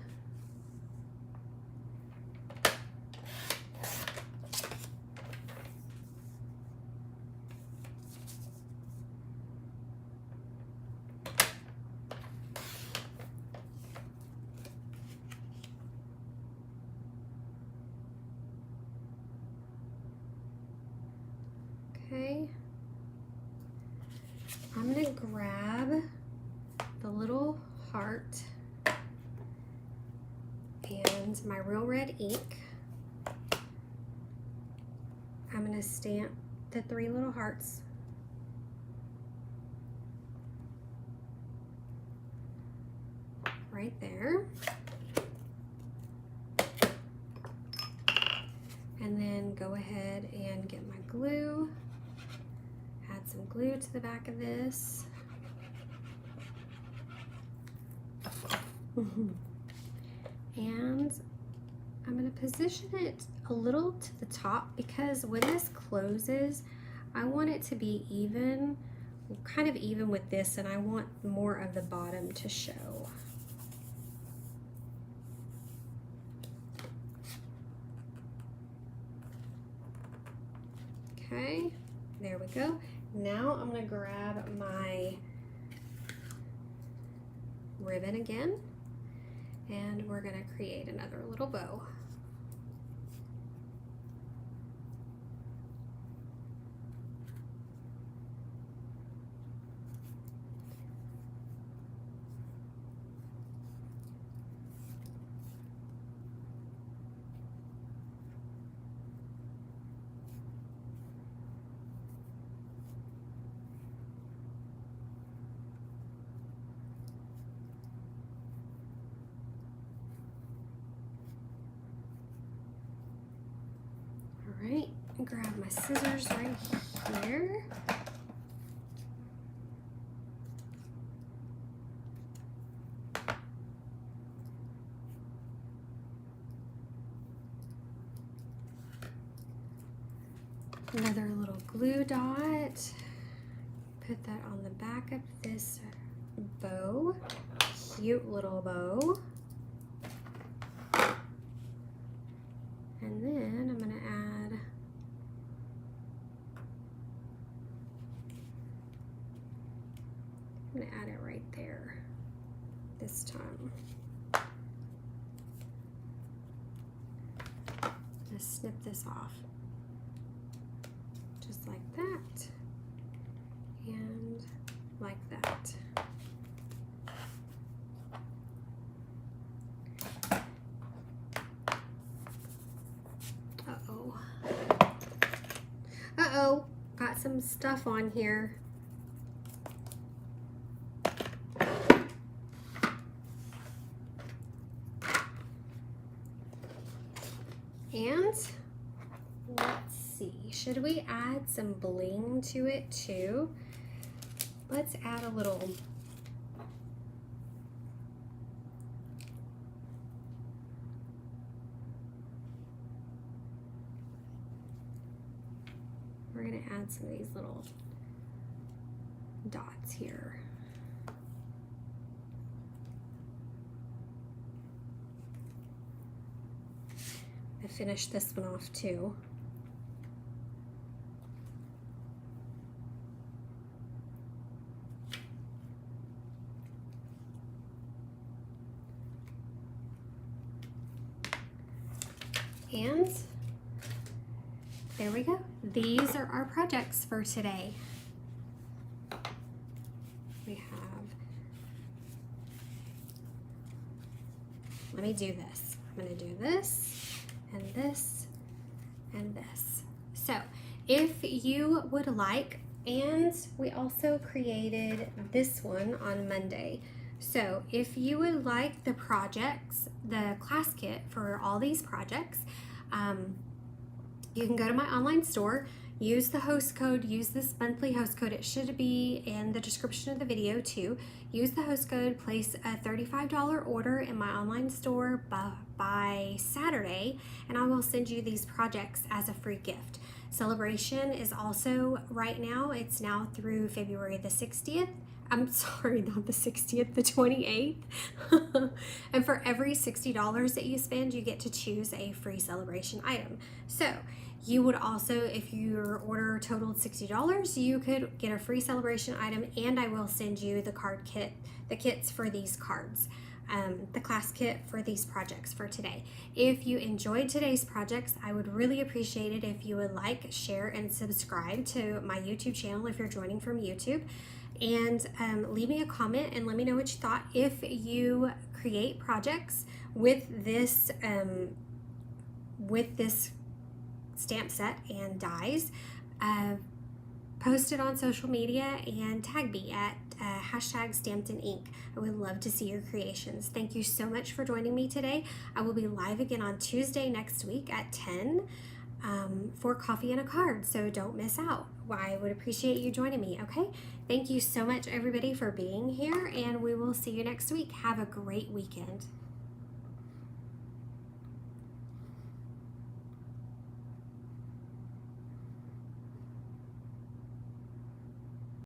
Okay, I'm gonna grab the little heart and my real red ink. I'm gonna stamp the 3 little hearts. Right there. And then go ahead and get my glue. Add some glue to the back of this. And I'm going to position it a little to the top because when this closes, I want it to be even, kind of even with this, and I want more of the bottom to show. Okay, there we go. Now I'm going to grab my ribbon again, and we're going to create another little bow. Alright, grab my scissors right here. Another little glue dot. Put that on the back of this bow. Cute little bow. And then I'm going to add I'm gonna add it right there this time. Just snip this off. Just like that. And like that. Uh-oh. Uh-oh. Got some stuff on here. And let's see, should we add some bling to it too? Let's add a little we're gonna add some of these little dots here. I finished this one off too. And there we go. These are our projects for today. We have, let me do this. I'm gonna do this and this and this. So if you would like, and we also created this one on Monday. So if you would like the projects, the class kit for all these projects, you can go to my online store, use the host code, use this monthly host code. It should be in the description of the video too. Use the host code, place a $35 order in my online store by Saturday, and I will send you these projects as a free gift. Celebration is also right now, it's now through February the 60th. I'm sorry, not the 60th, the 28th. And for every $60 that you spend, you get to choose a free celebration item. So you would also, if your order totaled $60, you could get a free celebration item, and I will send you the card kit, the kits for these cards, the class kit for these projects for today. If you enjoyed today's projects, I would really appreciate it if you would like, share, and subscribe to my YouTube channel if you're joining from YouTube. And leave me a comment and let me know what you thought. If you create projects with this stamp set and dies, post it on social media and tag me at hashtag #StampedInInk. I would love to see your creations. Thank you so much for joining me today. I will be live again on Tuesday next week at 10 for coffee and a card, so don't miss out. I would appreciate you joining me, okay? Thank you so much, everybody, for being here, and we will see you next week. Have a great weekend.